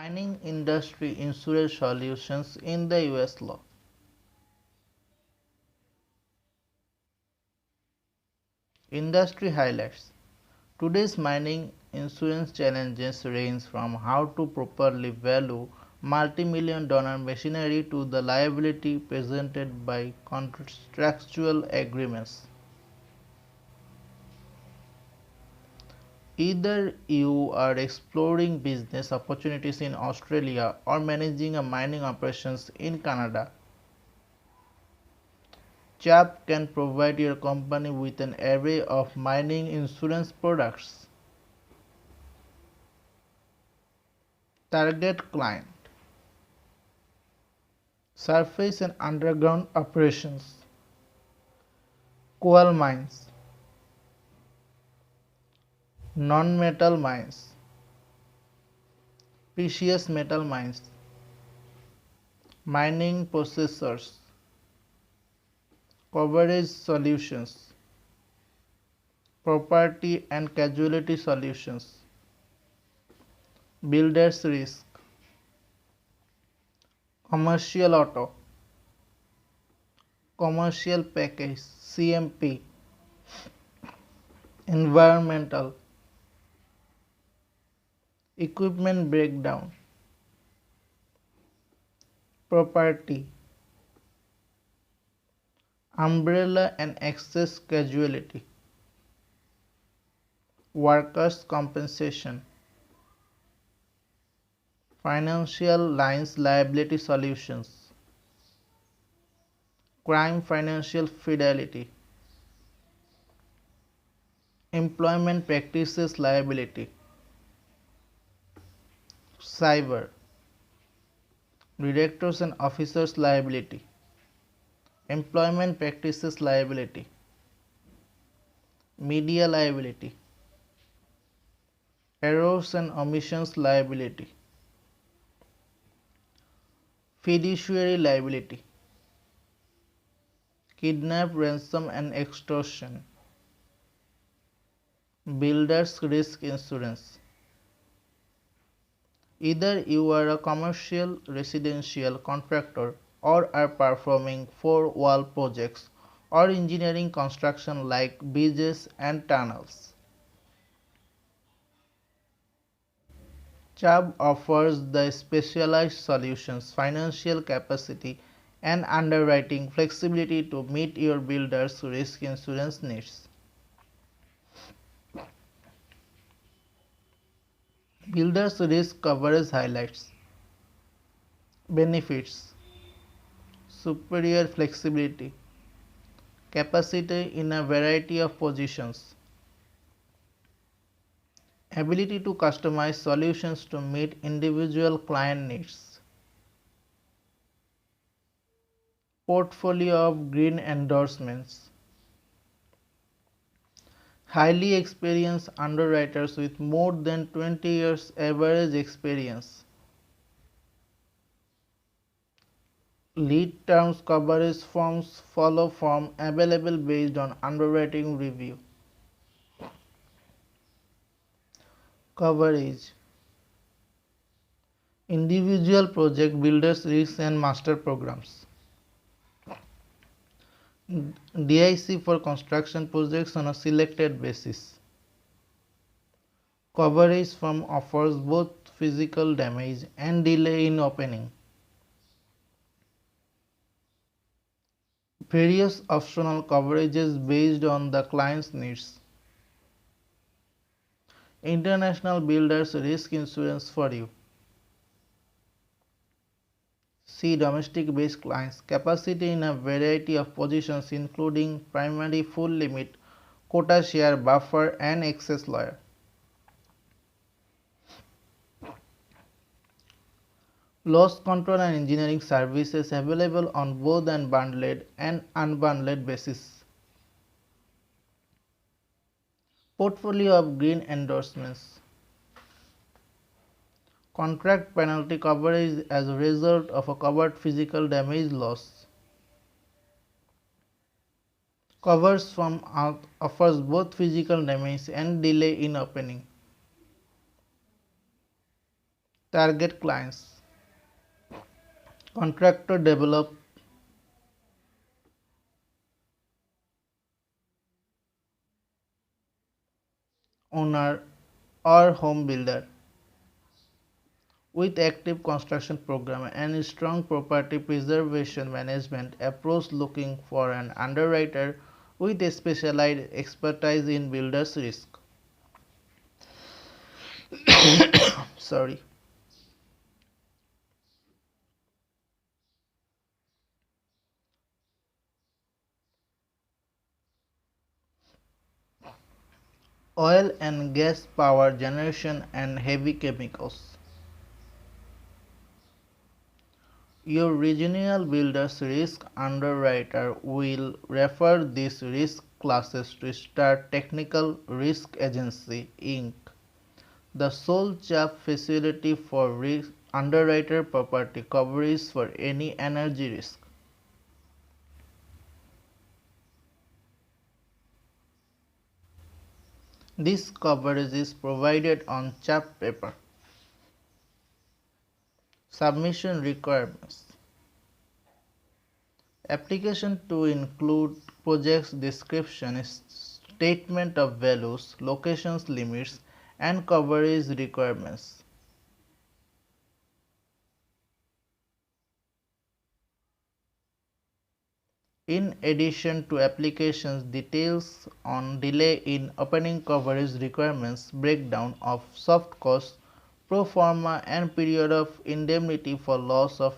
Mining industry insurance solutions in the US law. Industry highlights. Today's mining insurance challenges range from how to properly value multi-million dollar machinery to the liability presented by contractual agreements. Either you are exploring business opportunities in Australia or managing a mining operations in Canada, Chubb can provide your company with an array of mining insurance products. Target client: surface and underground operations, coal mines, non-metal mines, precious metal mines, mining processors, coverage solutions, property and casualty solutions, builders risk, commercial auto, commercial package CMP, environmental, equipment breakdown, property, umbrella and excess casualty, workers' compensation, financial lines liability solutions, crime financial fidelity, employment practices liability, cyber, directors and officers liability, employment practices liability, media liability, errors and omissions liability, fiduciary liability, kidnap, ransom and extortion, builders risk insurance. Either you are a commercial residential contractor or are performing four-wall projects or engineering construction like bridges and tunnels. Chubb offers the specialized solutions, financial capacity, and underwriting flexibility to meet your builder's risk insurance needs. Builder's risk coverage highlights. Benefits: superior flexibility, capacity in a variety of positions, ability to customize solutions to meet individual client needs, portfolio of green endorsements, highly experienced underwriters with more than 20 years average experience, lead terms coverage forms follow from available based on underwriting review. Coverage: individual project builders risks and master programs, DIC for construction projects on a selected basis. Coverage from offers both physical damage and delay in opening. Various optional coverages based on the client's needs. International builders risk insurance for you. See domestic based clients, capacity in a variety of positions including primary full limit, quota share, buffer and excess layer. Loss control and engineering services available on both an bundled and unbundled basis. Portfolio of green endorsements. Contract penalty coverage as a result of a covered physical damage loss. Covers from offers both physical damage and delay in opening. Target clients. Contractor, develop owner or home builder with active construction program and strong property preservation management approach, looking for an underwriter with a specialized expertise in builders risk. Sorry. Oil and gas power generation and heavy chemicals. Your regional builder's risk underwriter will refer these risk classes to Star Technical Risk Agency Inc., the sole CHAP facility for risk underwriter property coverage for any energy risk. This coverage is provided on CHAP paper. Submission requirements. Application to include project's description, statement of values, locations limits, and coverage requirements. In addition to applications, details on delay in opening coverage requirements, breakdown of soft costs, pro forma and period of indemnity for loss of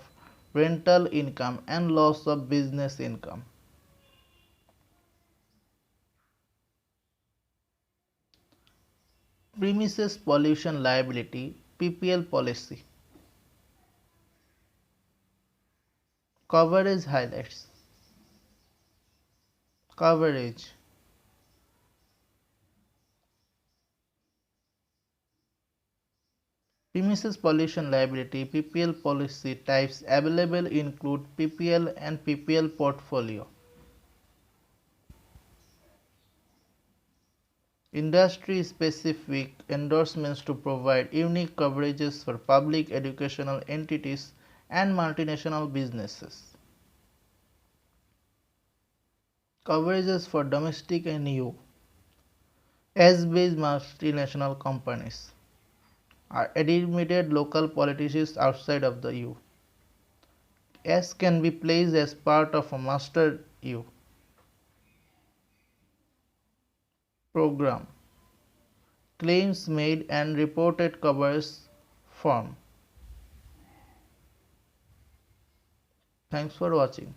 rental income and loss of business income. Premises pollution liability PPL policy. Coverage highlights. Coverage. Premises pollution liability PPL policy types available include PPL and PPL portfolio. Industry specific endorsements to provide unique coverages for public educational entities and multinational businesses. Coverages for domestic and EU as-based multinational companies are admitted local politicians outside of the EU. S can be placed as part of a master EU program. Claims made and reported covers form. Thanks for watching.